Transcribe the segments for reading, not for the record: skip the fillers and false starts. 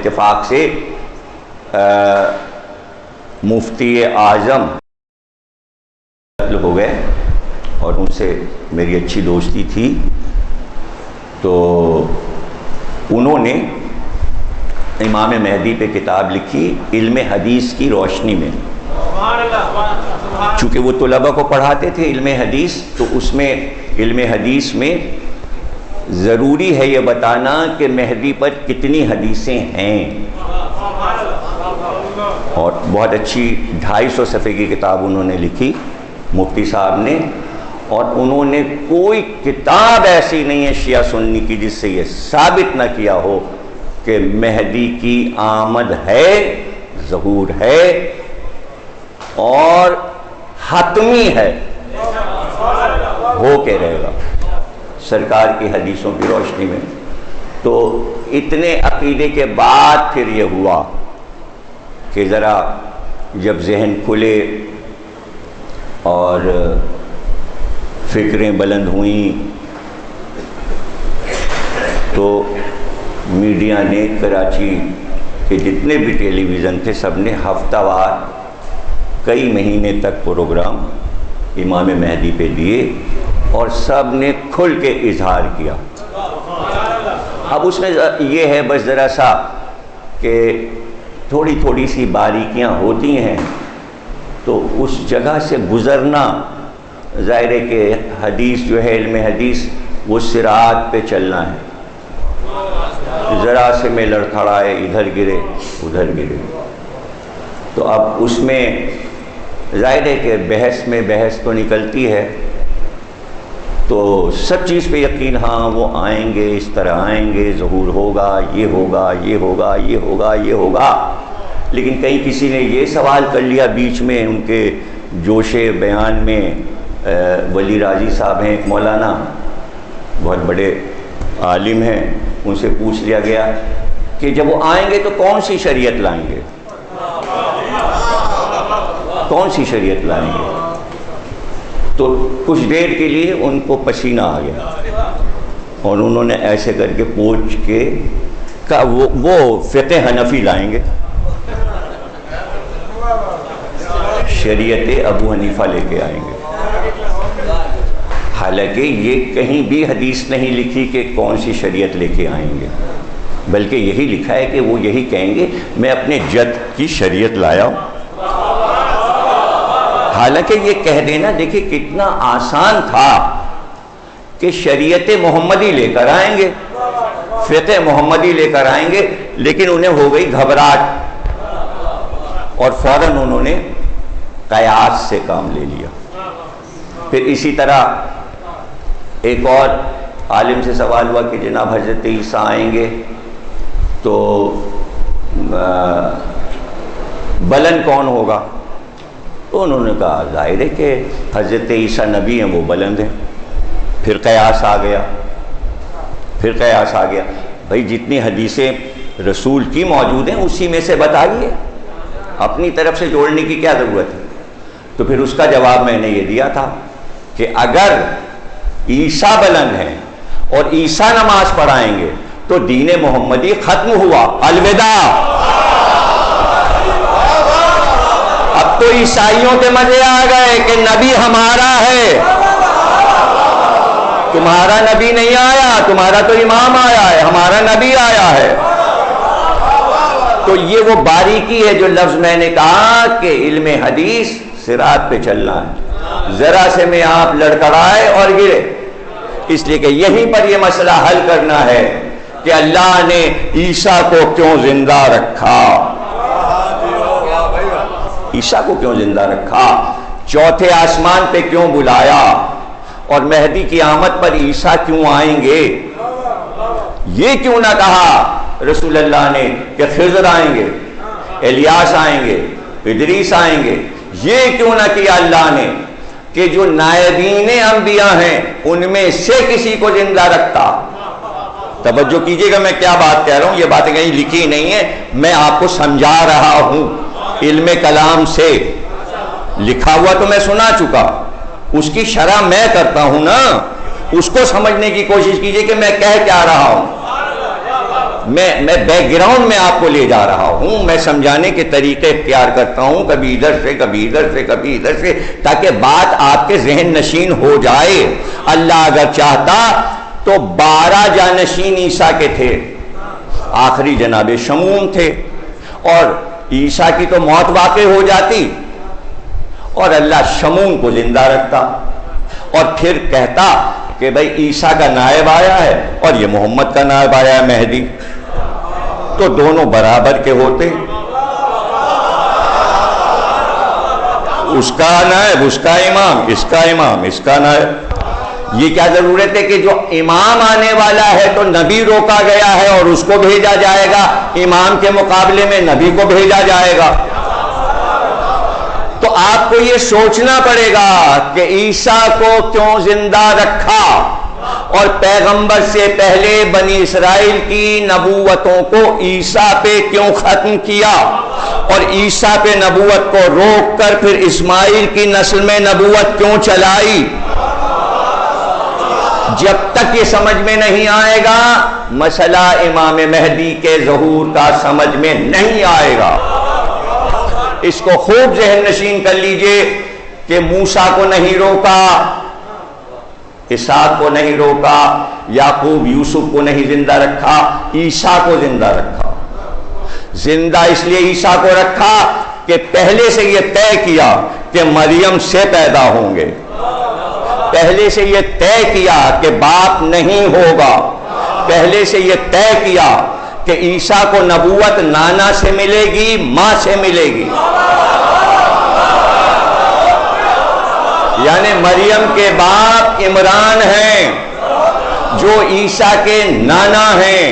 اتفاق سے مفتی اعظم ہو گئے اور ان سے میری اچھی دوستی تھی، تو انہوں نے امام مہدی پہ کتاب لکھی علم حدیث کی روشنی میں۔ چونکہ وہ طلباء کو پڑھاتے تھے علم حدیث، تو اس میں علم حدیث میں ضروری ہے یہ بتانا کہ مہدی پر کتنی حدیثیں ہیں، اور بہت اچھی 250 صفحے کی کتاب انہوں نے لکھی مفتی صاحب نے، اور انہوں نے کوئی کتاب ایسی نہیں ہے شیعہ سنی کی جس سے یہ ثابت نہ کیا ہو کہ مہدی کی آمد ہے، ظہور ہے اور حتمی ہے، ہو کے رہے گا سرکار کی حدیثوں کی روشنی میں۔ تو اتنے عقیدے کے بعد پھر یہ ہوا کہ ذرا جب ذہن کھلے اور فکریں بلند ہوئیں تو میڈیا نے کراچی کے جتنے بھی ٹیلی ویژن تھے سب نے ہفتہ وار کئی مہینے تک پروگرام امام مہدی پہ دیے اور سب نے کھل کے اظہار کیا۔ اب اس میں یہ ہے بس ذرا سا کہ تھوڑی تھوڑی سی باریکیاں ہوتی ہیں، تو اس جگہ سے گزرنا ظاہر ہے کہ حدیث جو ہے علم حدیث وہ صراط پہ چلنا ہے، ذرا سے میں لڑکھڑائے ادھر گرے ادھر گرے، تو اب اس میں ظاہر ہے کہ بحث میں بحث تو نکلتی ہے، تو سب چیز پہ یقین ہاں وہ آئیں گے، اس طرح آئیں گے، ظہور ہوگا، یہ ہوگا، یہ ہوگا، یہ ہوگا، یہ ہوگا، لیکن کہیں کسی نے یہ سوال کر لیا بیچ میں ان کے جوش بیان میں، ولی راضی صاحب ہیں ایک مولانا بہت بڑے عالم ہیں، ان سے پوچھ لیا گیا کہ جب وہ آئیں گے تو کون سی شریعت لائیں گے، کون سی شریعت لائیں گے؟ تو کچھ دیر کے لیے ان کو پسینہ آ گیا اور انہوں نے ایسے کر کے پوچھ کے کہا وہ فقہ حنفی لائیں گے، شریعت ابو حنیفہ لے کے آئیں گے۔ حالانکہ یہ کہیں بھی حدیث نہیں لکھی کہ کون سی شریعت لے کے آئیں گے، بلکہ یہی لکھا ہے کہ وہ یہی کہیں گے میں اپنے جد کی شریعت لایا ہوں۔ حالانکہ یہ کہہ دینا دیکھیں کتنا آسان تھا کہ شریعت محمدی لے کر آئیں گے، فقہ محمدی لے کر آئیں گے، لیکن انہیں ہو گئی گھبراہٹ اور فوراً انہوں نے قیاس سے کام لے لیا۔ پھر اسی طرح ایک اور عالم سے سوال ہوا کہ جناب حضرت عیسیٰ آئیں گے تو بلند کون ہوگا؟ تو انہوں نے کہا ظاہر ہے کہ حضرت عیسیٰ نبی ہیں، وہ بلند ہیں۔ پھر قیاس آ گیا، پھر قیاس آ گیا، بھائی جتنی حدیثیں رسول کی موجود ہیں اسی میں سے بتائیے، اپنی طرف سے جوڑنے کی کیا ضرورت ہے؟ تو پھر اس کا جواب میں نے یہ دیا تھا کہ اگر عیسیٰ بلند ہیں اور عیسیٰ نماز پڑھائیں گے تو دین محمدی ختم ہوا، الوداع۔ اب تو عیسائیوں کے مزے آ گئے کہ نبی ہمارا ہے، تمہارا نبی نہیں آیا، تمہارا تو امام آیا ہے، ہمارا نبی آیا ہے۔ تو یہ وہ باریکی ہے جو لفظ میں نے کہا کہ علم حدیث صراط پہ چلنا ہے، ذرا سے میں آپ لڑکڑائے اور گرے، اس لیے کہ یہیں پر یہ مسئلہ حل کرنا ہے کہ اللہ نے عیسیٰ کو کیوں زندہ رکھا، عیسیٰ کو کیوں زندہ رکھا، چوتھے آسمان پہ کیوں بلایا، اور مہدی کی آمد پر عیسیٰ کیوں آئیں گے؟ یہ کیوں نہ کہا رسول اللہ نے کہ خضر آئیں گے، الیاس آئیں گے، ادریس آئیں گے؟ یہ کیوں نہ کیا اللہ نے کہ جو نائبین انبیاء ہیں ان میں سے کسی کو زندہ رکھتا؟ توجہ کیجئے گا میں کیا بات کہہ رہا ہوں، یہ باتیں کہیں لکھی نہیں ہیں، میں آپ کو سمجھا رہا ہوں علم کلام سے، لکھا ہوا تو میں سنا چکا، اس کی شرح میں کرتا ہوں نا، اس کو سمجھنے کی کوشش کیجئے کہ میں کہہ کیا رہا ہوں۔ میں بیک گراؤنڈ میں آپ کو لے جا رہا ہوں، میں سمجھانے کے طریقے اختیار کرتا ہوں، کبھی ادھر سے کبھی ادھر سے کبھی ادھر سے، تاکہ بات آپ کے ذہن نشین ہو جائے۔ اللہ اگر چاہتا تو 12 جانشین عیسیٰ کے تھے، آخری جناب شموم تھے، اور عیسیٰ کی تو موت واقع ہو جاتی اور اللہ شموم کو زندہ رکھتا اور پھر کہتا کہ بھائی عیسیٰ کا نائب آیا ہے اور یہ محمد کا نائب آیا ہے مہدی، تو دونوں برابر کے ہوتے، اس کا نائب اس کا امام، اس کا امام اس کا نائب۔ یہ کیا ضرورت ہے کہ جو امام آنے والا ہے تو نبی روکا گیا ہے اور اس کو بھیجا جائے گا، امام کے مقابلے میں نبی کو بھیجا جائے گا؟ تو آپ کو یہ سوچنا پڑے گا کہ عیسیٰ کو کیوں زندہ رکھا اور پیغمبر سے پہلے بنی اسرائیل کی نبوتوں کو عیسیٰ پہ کیوں ختم کیا، اور عیسیٰ پہ نبوت کو روک کر پھر اسماعیل کی نسل میں نبوت کیوں چلائی۔ جب تک یہ سمجھ میں نہیں آئے گا مسئلہ امام مہدی کے ظہور کا سمجھ میں نہیں آئے گا۔ اس کو خوب ذہن نشین کر لیجئے کہ موسیٰ کو نہیں روکا، اسحاق کو نہیں روکا، یعقوب یوسف کو نہیں زندہ رکھا، عیسیٰ کو زندہ رکھا۔ زندہ اس لیے عیسیٰ کو رکھا کہ پہلے سے یہ طے کیا کہ مریم سے پیدا ہوں گے، پہلے سے یہ طے کیا کہ باپ نہیں ہوگا، پہلے سے یہ طے کیا کہ عیسیٰ کو نبوت نانا سے ملے گی، ماں سے ملے گی، یعنی مریم کے باپ عمران ہیں جو عیسیٰ کے نانا ہیں،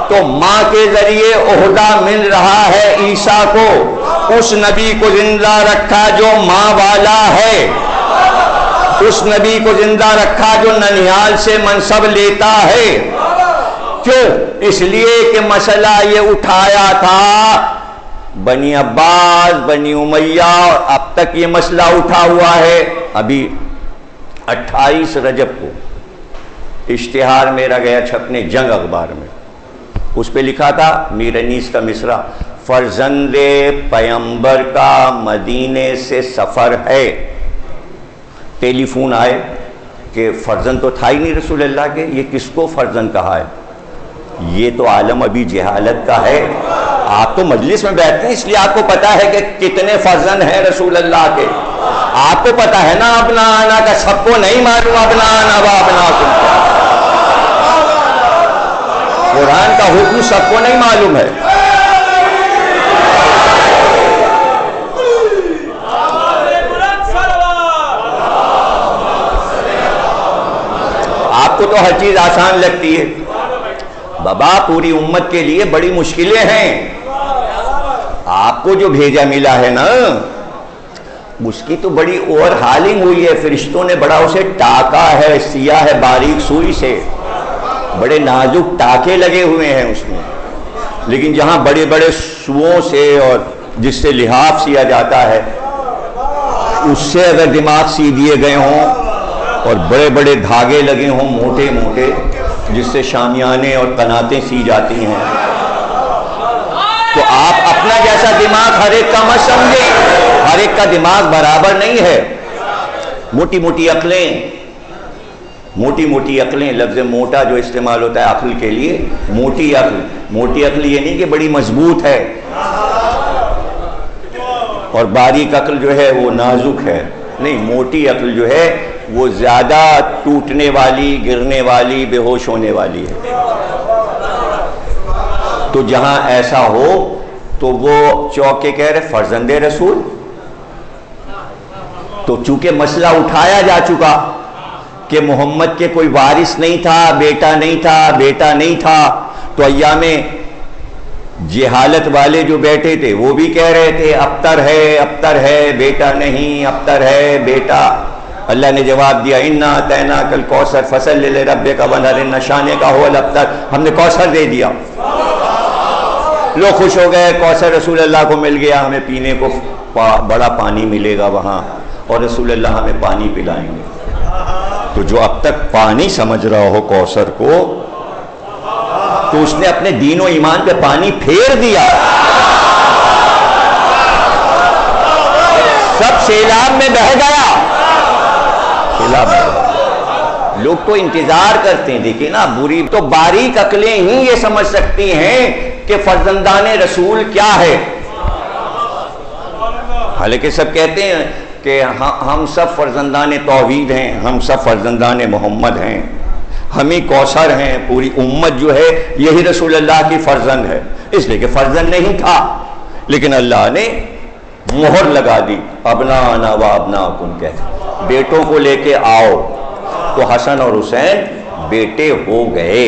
تو ماں کے ذریعے عہدہ مل رہا ہے عیسیٰ کو، اس نبی کو زندہ رکھا جو ماں والا ہے، اس نبی کو زندہ رکھا جو ننیال سے منصب لیتا ہے۔ کیوں؟ اس لیے کہ مسئلہ یہ اٹھایا تھا بنی عباس، بنی امیہ، اور اب تک یہ مسئلہ اٹھا ہوا ہے۔ ابھی 28 رجب کو اشتہار میرا گیا چھپنے جنگ اخبار میں، اس پہ لکھا تھا میر انیس کا مصرع، فرزند پیمبر کا مدینے سے سفر ہے۔ ٹیلی فون آئے کہ فرزند تو تھا ہی نہیں رسول اللہ کے، یہ کس کو فرزند کہا ہے؟ یہ تو عالم ابھی جہالت کا ہے۔ آپ تو مجلس میں بیٹھتے ہیں اس لیے آپ کو پتا ہے کہ کتنے فرزند ہیں رسول اللہ کے، آپ کو پتا ہے نا ابنا آنا کا، سب کو نہیں معلوم ابنا آنا و ابنا کم کیا۔ قرآن کا حکم سب کو نہیں معلوم ہے۔ آپ کو تو ہر چیز آسان لگتی ہے، بابا پوری امت کے لیے بڑی مشکلیں ہیں۔ آپ کو جو بھیجا ملا ہے نا اس کی تو بڑی اوور ہالنگ ہوئی ہے، فرشتوں نے بڑا اسے ٹاکا ہے، سیا ہے باریک سوئی سے، بڑے نازک ٹاکے لگے ہوئے ہیں اس میں، لیکن جہاں بڑے بڑے سوؤں سے اور جس سے لحاف سیا جاتا ہے اس سے اگر دماغ سی دیے گئے ہوں اور بڑے بڑے دھاگے لگے ہوں موٹے موٹے جس سے شامیانے اور قناتیں سی جاتی ہیں، تو آپ اپنا جیسا دماغ ہر ایک کا مت سمجھیں، ہر ایک کا دماغ برابر نہیں ہے۔ موٹی موٹی عقلیں، لفظ موٹا جو استعمال ہوتا ہے عقل کے لیے، موٹی عقل یہ نہیں کہ بڑی مضبوط ہے، اور باریک عقل جو ہے وہ نازک ہے، نہیں، موٹی عقل جو ہے وہ زیادہ ٹوٹنے والی، گرنے والی، بے ہوش ہونے والی ہے۔ تو جہاں ایسا ہو تو وہ چوکے کہہ رہے فرزند رسول، تو چونکہ مسئلہ اٹھایا جا چکا کہ محمد کے کوئی وارث نہیں تھا، بیٹا نہیں تھا، تو ایام جہالت والے جو بیٹھے تھے وہ بھی کہہ رہے تھے ابتر ہے، بیٹا نہیں، ابتر ہے بیٹا۔ اللہ نے جواب دیا انا اعطیناک الکوثر فصلی لربک وانحر، ان شانک ھو الابتر، ہم نے کوثر دے دیا۔ لوگ خوش ہو گئے، کوثر رسول اللہ کو مل گیا، ہمیں پینے کو بڑا پانی ملے گا وہاں، اور رسول اللہ ہمیں پانی پلائیں گے۔ تو جو اب تک پانی سمجھ رہا ہو کوثر کو، تو اس نے اپنے دین و ایمان پہ پانی پھیر دیا، سب سیلاب میں بہہ گیا، سیلاب میں۔ لوگ تو انتظار کرتے ہیں، دیکھیں نا، بری تو باریک عقلیں ہی یہ سمجھ سکتی ہیں کہ فرزندان رسول کیا ہے۔ حالانکہ سب کہتے ہیں کہ ہم سب فرزندان توحید ہیں، ہم سب فرزندان محمد ہیں، ہم ہی کوثر ہیں، پوری امت جو ہے یہی رسول اللہ کی فرزند ہے، اس لیے کہ فرزند نہیں تھا، لیکن اللہ نے مہر لگا دی، ابنانا و ابناکم کہتے، بیٹوں کو لے کے آؤ، تو حسن اور حسین بیٹے ہو گئے۔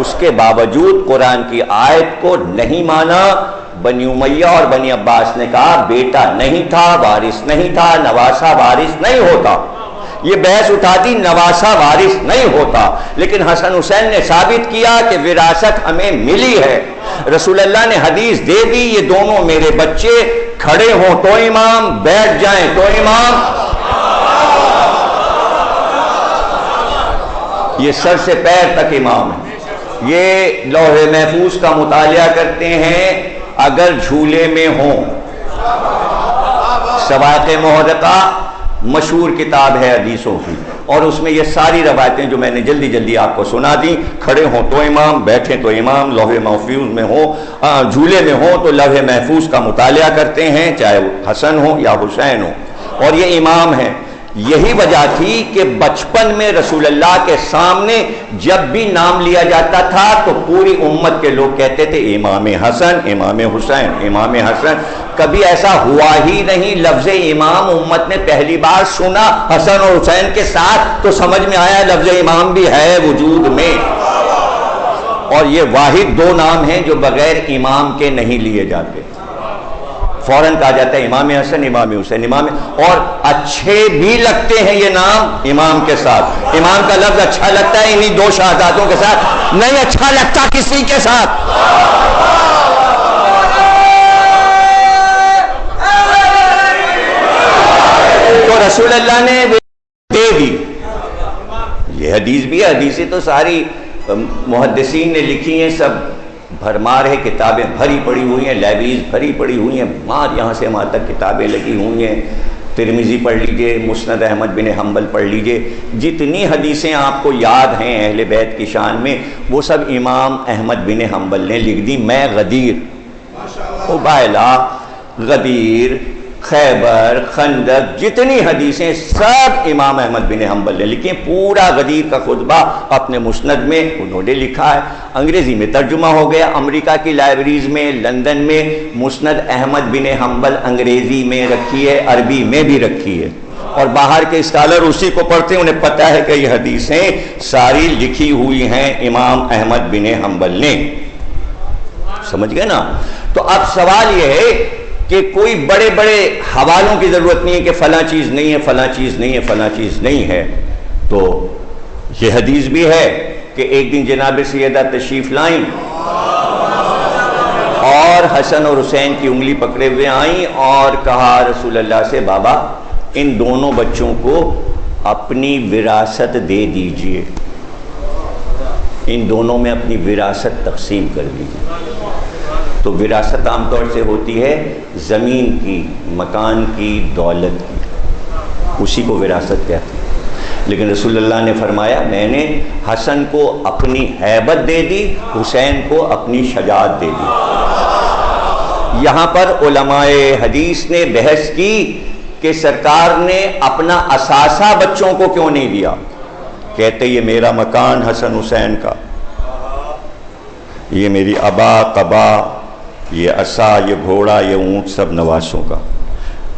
اس کے باوجود قرآن کی آیت کو نہیں مانا، بنی امیہ اور بنی عباس نے کہا بیٹا نہیں تھا، وارث نہیں تھا، نواسہ وارث نہیں ہوتا، یہ بحث اٹھاتی نواسہ وارث نہیں ہوتا، لیکن حسن حسین نے ثابت کیا کہ وراثت ہمیں ملی ہے۔ رسول اللہ نے حدیث دے دی، یہ دونوں میرے بچے کھڑے ہوں تو امام، بیٹھ جائیں تو امام، یہ سر سے پیر تک امام ہے۔ یہ لوح محفوظ کا مطالعہ کرتے ہیں، اگر جھولے میں ہوں، سواق محرقہ مشہور کتاب ہے حدیثوں کی، اور اس میں یہ ساری روایتیں جو میں نے جلدی جلدی آپ کو سنا دی، کھڑے ہوں تو امام، بیٹھے تو امام، لوح محفوظ میں ہو، جھولے میں ہو تو لوح محفوظ کا مطالعہ کرتے ہیں، چاہے وہ حسن ہو یا حسین ہو، اور یہ امام ہے۔ یہی وجہ تھی کہ بچپن میں رسول اللہ کے سامنے جب بھی نام لیا جاتا تھا تو پوری امت کے لوگ کہتے تھے امام حسن، امام حسین، امام حسن۔ کبھی ایسا ہوا ہی نہیں، لفظ امام امت نے پہلی بار سنا حسن اور حسین کے ساتھ تو سمجھ میں آیا لفظ امام بھی ہے وجود میں، اور یہ واحد دو نام ہیں جو بغیر امام کے نہیں لیے جاتے، فوراً کہا جاتا ہے امام حسن، امام حسین، امام، اور اچھے بھی لگتے ہیں یہ نام امام کے ساتھ۔ امام کا لفظ اچھا لگتا ہے انہی دو شہزادوں کے ساتھ، نہیں اچھا لگتا کسی کے ساتھ۔ تو رسول اللہ نے دے دی، یہ حدیث بھی ہے، حدیثیں تو ساری محدثین نے لکھی ہیں، سب بھرمار ہے، کتابیں بھری پڑی ہوئی ہیں، لائبریریز بھری پڑی ہوئی ہیں، مار یہاں سے وہاں تک کتابیں لگی ہوئی ہیں۔ ترمذی پڑھ لیجئے، مسند احمد بن حنبل پڑھ لیجئے، جتنی حدیثیں آپ کو یاد ہیں اہل بیت کی شان میں وہ سب امام احمد بن حنبل نے لکھ دی۔ میں غدیر، ابائلہ، غدیر، خیبر، خندق، جتنی حدیثیں سب امام احمد بن حنبل نے لکھی، پورا غدیر کا خطبہ اپنے مسند میں انہوں نے لکھا ہے، انگریزی میں ترجمہ ہو گیا، امریکہ کی لائبریریز میں، لندن میں مسند احمد بن حنبل انگریزی میں رکھی ہے، عربی میں بھی رکھی ہے، اور باہر کے اسکالر اسی کو پڑھتے ہیں، انہیں پتہ ہے کہ یہ حدیثیں ساری لکھی ہوئی ہیں امام احمد بن حنبل نے۔ سمجھ گئے نا؟ تو اب سوال یہ ہے کہ کوئی بڑے بڑے حوالوں کی ضرورت نہیں ہے کہ فلاں چیز نہیں ہے، فلاں چیز نہیں ہے، فلاں چیز نہیں ہے۔ تو یہ حدیث بھی ہے کہ ایک دن جناب سیدہ تشریف لائیں اور حسن اور حسین کی انگلی پکڑے ہوئے آئیں اور کہا رسول اللہ سے، بابا ان دونوں بچوں کو اپنی وراثت دے دیجئے، ان دونوں میں اپنی وراثت تقسیم کر دیجئے۔ تو وراثت عام طور سے ہوتی ہے زمین کی، مکان کی، دولت کی، اسی کو وراثت کہتے ہیں، لیکن رسول اللہ نے فرمایا میں نے حسن کو اپنی ہیبت دے دی، حسین کو اپنی شجاعت دے دی۔ یہاں پر علماء حدیث نے بحث کی کہ سرکار نے اپنا اثاثہ بچوں کو کیوں نہیں دیا؟ کہتے یہ میرا مکان حسن حسین کا، یہ میری ابا، قبا، یہ عصا، یہ گھوڑا، یہ اونٹ سب نواسوں کا،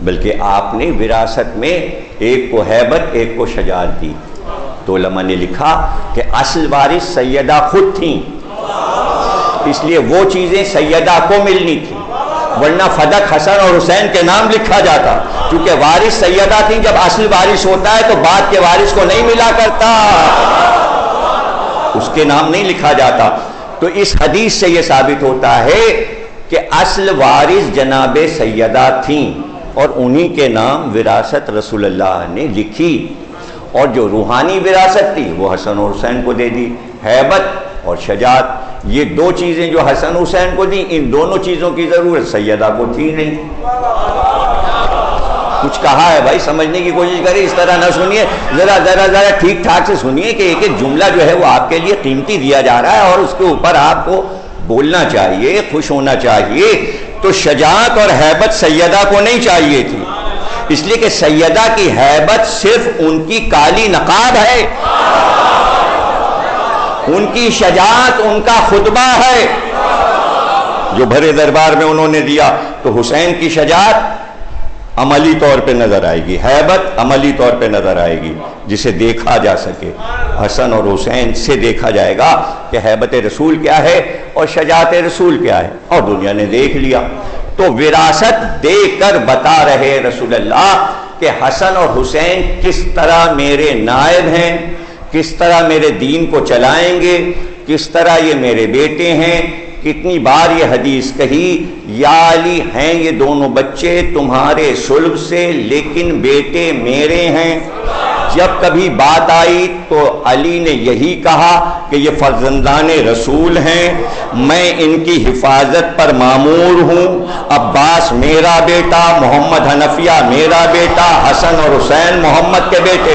بلکہ آپ نے وراثت میں ایک کو ہیبت ایک کو شجاعت دی۔ تو علماء نے لکھا کہ اصل وارث سیدہ خود تھیں، اس لیے وہ چیزیں سیدہ کو ملنی تھی، ورنہ فدق حسن اور حسین کے نام لکھا جاتا، کیونکہ وارث سیدہ تھیں۔ جب اصل وارث ہوتا ہے تو بعد کے وارث کو نہیں ملا کرتا، اس کے نام نہیں لکھا جاتا۔ تو اس حدیث سے یہ ثابت ہوتا ہے کہ اصل وارث جناب سیدہ تھیں اور انہی کے نام وراثت رسول اللہ نے لکھی، اور جو روحانی وراثت تھی وہ حسن اور حسین کو دے دی، ہیبت اور شجاعت۔ یہ دو چیزیں جو حسن حسین کو دیں، ان دونوں چیزوں کی ضرورت سیدہ کو تھی نہیں۔ کچھ کہا ہے بھائی، سمجھنے کی کوشش کریں، اس طرح نہ سنیے، ذرا ٹھیک ٹھاک سے سنیے کہ ایک ایک جملہ جو ہے وہ آپ کے لیے قیمتی دیا جا رہا ہے اور اس کے اوپر آپ کو بولنا چاہیے، خوش ہونا چاہیے۔ تو شجاعت اور ہیبت سیدہ کو نہیں چاہیے تھی، اس لیے کہ سیدہ کی ہیبت صرف ان کی کالی نقاب ہے، ان کی شجاعت ان کا خطبہ ہے جو بھرے دربار میں انہوں نے دیا۔ تو حسین کی شجاعت عملی طور پہ نظر آئے گی، ہیبت عملی طور پہ نظر آئے گی، جسے دیکھا جا سکے۔ حسن اور حسین سے دیکھا جائے گا کہ ہیبت رسول کیا ہے اور شجاعت رسول کیا ہے، اور دنیا نے دیکھ لیا۔ تو وراثت دے کر بتا رہے رسول اللہ کہ حسن اور حسین کس طرح میرے نائب ہیں، کس طرح میرے دین کو چلائیں گے، کس طرح یہ میرے بیٹے ہیں۔ کتنی بار یہ حدیث کہی، یا علی ہیں یہ دونوں بچے تمہارے صلب سے لیکن بیٹے میرے ہیں۔ جب کبھی بات آئی تو علی نے یہی کہا کہ یہ فرزندان رسول ہیں، میں ان کی حفاظت پر مامور ہوں۔ عباس میرا بیٹا، محمد حنفیہ میرا بیٹا، حسن اور حسین محمد کے بیٹے۔